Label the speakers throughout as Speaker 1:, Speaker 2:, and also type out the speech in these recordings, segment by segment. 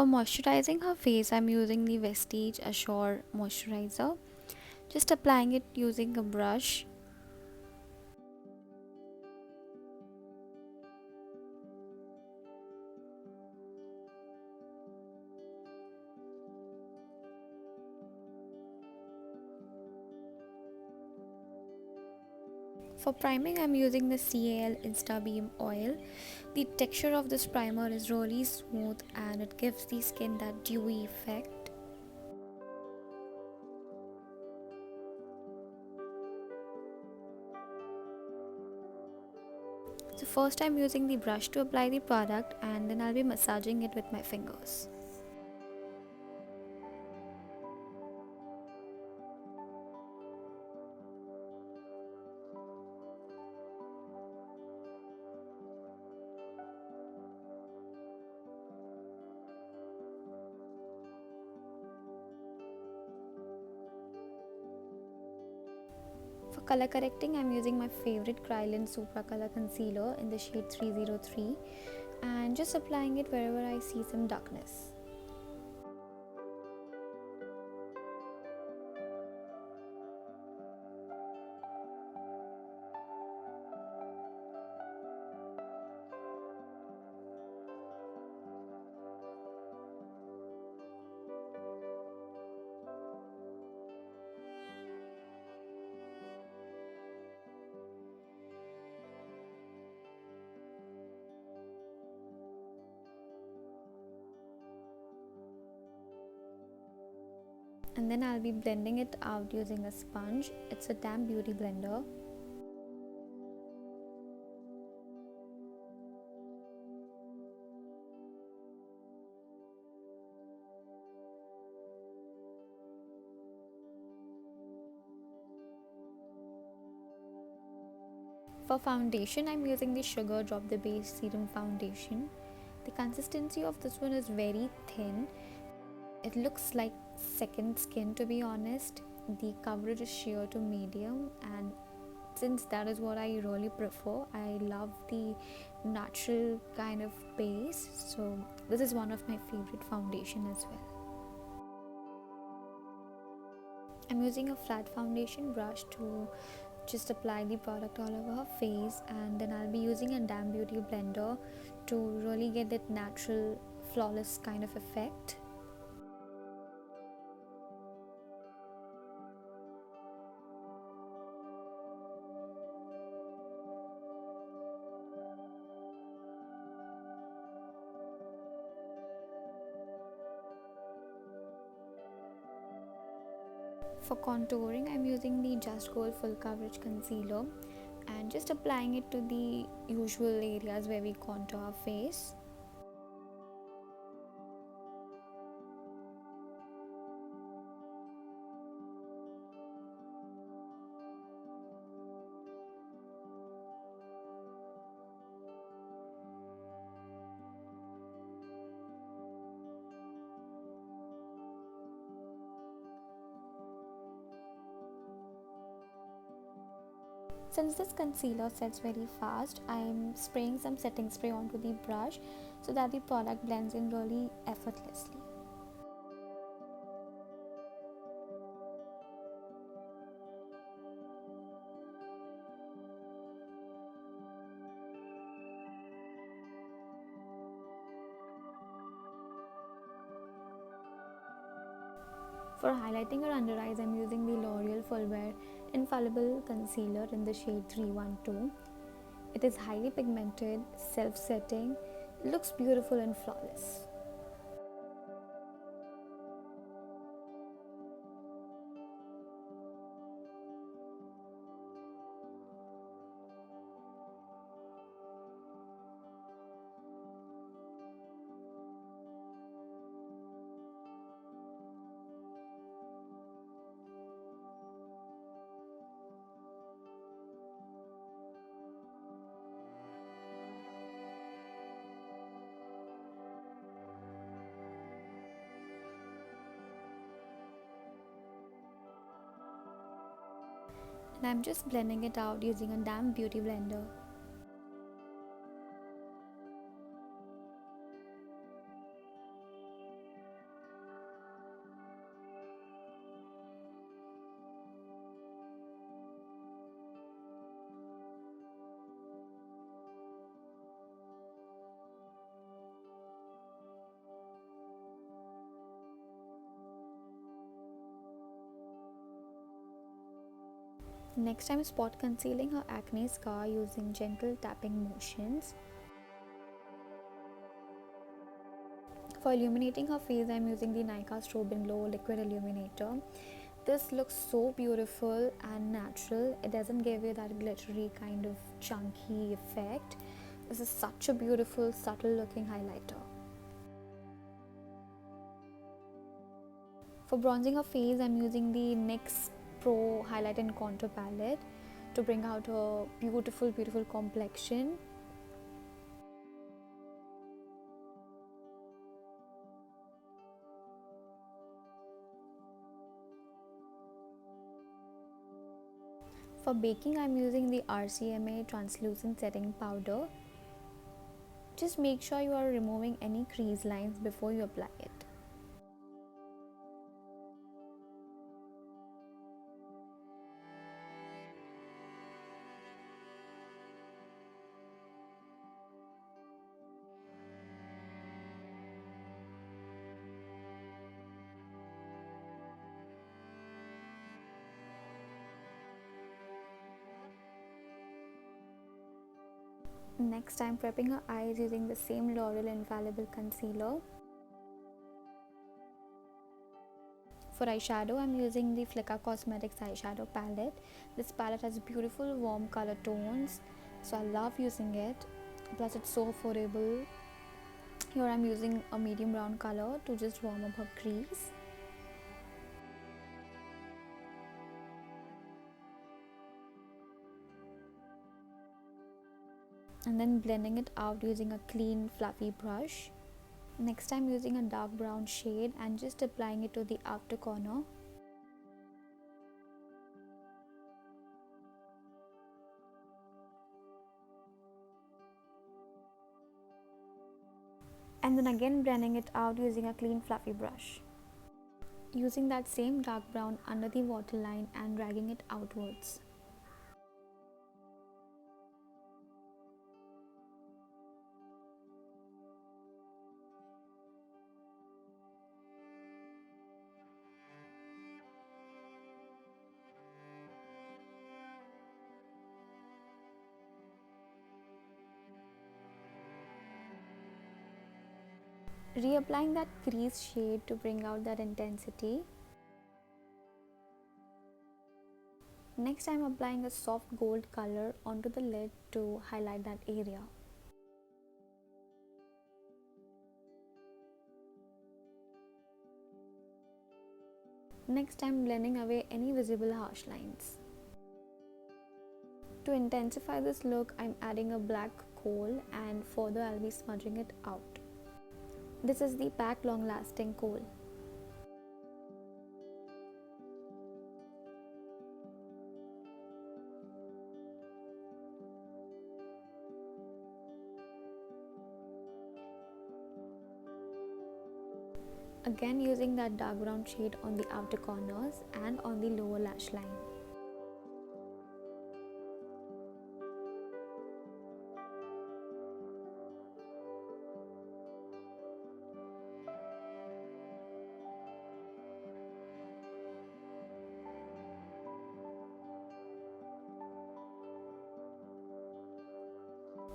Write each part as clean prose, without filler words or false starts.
Speaker 1: For moisturizing her face, I'm using the Vestige Assure Moisturizer. Just applying it using a brush. For priming, I'm using the CAL Insta Beam Oil. The texture of this primer is really smooth and it gives the skin that dewy effect. So first I'm using the brush to apply the product, and then I'll be massaging it with my fingers. For color correcting, I'm using my favorite Krylin Supra Color Concealer in the shade 303 and just applying it wherever I see some darkness. And then I'll be blending it out using a sponge. It's a damp beauty blender. For foundation, I'm using the Sugar Drop the Base Serum Foundation. The consistency of this one is very thin. It looks like second skin, to be honest. The coverage is sheer to medium, and since that is what I really prefer, I love the natural kind of base, so this is one of my favorite foundation as well. I'm using a flat foundation brush to just apply the product all over her face, and then I'll be using a damp beauty blender to really get that natural flawless kind of effect. For contouring, I'm using the Just Gold Full Coverage Concealer and just applying it to the usual areas where we contour our face. Since this concealer sets very fast, I'm spraying some setting spray onto the brush so that the product blends in really effortlessly. For highlighting her under eyes, I'm using the L'Oreal Full Wear Infallible Concealer in the shade 312. It is highly pigmented, self-setting, looks beautiful and flawless. And I'm just blending it out using a damp beauty blender. Next, I'm spot concealing her acne scar using gentle tapping motions. For illuminating her face, I'm using the Nykaa Strobe and Glow Liquid Illuminator. This looks so beautiful and natural. It doesn't give you that glittery kind of chunky effect. This is such a beautiful, subtle looking highlighter. For bronzing her face, I'm using the NYX Pro Highlight and Contour Palette to bring out a beautiful, beautiful complexion. For baking, I'm using the RCMA Translucent Setting Powder. Just make sure you are removing any crease lines before you apply it. Next, I'm prepping her eyes using the same L'Oreal Infallible Concealer. For eyeshadow, I'm using the Flicka Cosmetics Eyeshadow Palette. This palette has beautiful warm color tones, so I love using it. Plus, it's so affordable. Here I'm using a medium brown color to just warm up her crease. And then blending it out using a clean fluffy brush. Next, I'm using a dark brown shade and just applying it to the outer corner. And then again blending it out using a clean fluffy brush. Using that same dark brown under the waterline and dragging it outwards. Reapplying that crease shade to bring out that intensity. Next, I'm applying a soft gold color onto the lid to highlight that area. Next, I'm blending away any visible harsh lines. To intensify this look, I'm adding a black Kohl and further I'll be smudging it out. This is the Pack Long Lasting Kohl. Again using that dark brown shade on the outer corners and on the lower lash line.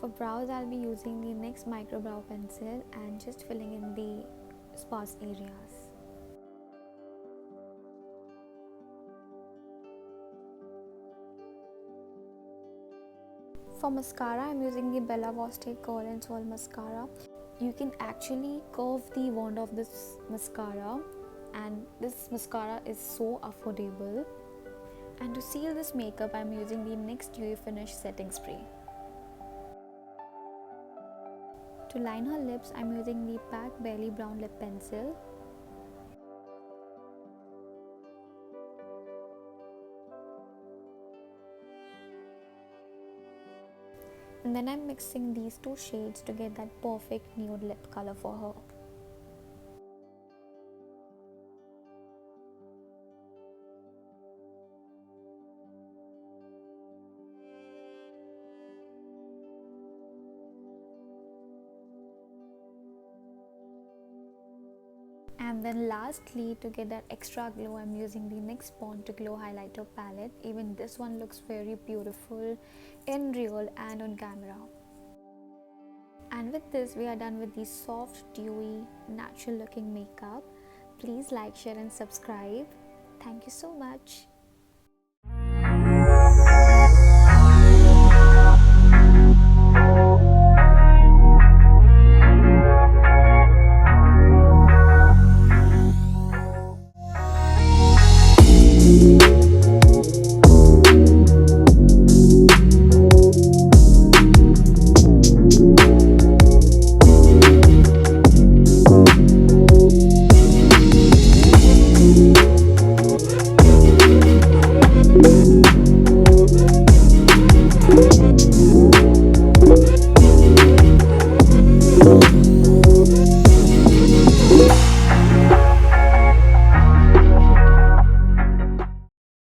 Speaker 1: For brows, I'll be using the NYX Micro Brow Pencil and just filling in the sparse areas. For mascara, I'm using the Bella Voste Curl and Swirl Mascara. You can actually curve the wand of this mascara, and this mascara is so affordable. And to seal this makeup, I'm using the NYX Dewy Finish Setting Spray. To line her lips, I'm using the Pack Barely Brown Lip Pencil. And then I'm mixing these two shades to get that perfect nude lip color for her. And then lastly, to get that extra glow, I'm using the NYX Bond to Glow highlighter palette. Even this one looks very beautiful in real and on camera. And with this, we are done with the soft, dewy, natural looking makeup. Please like, share and subscribe. Thank you so much.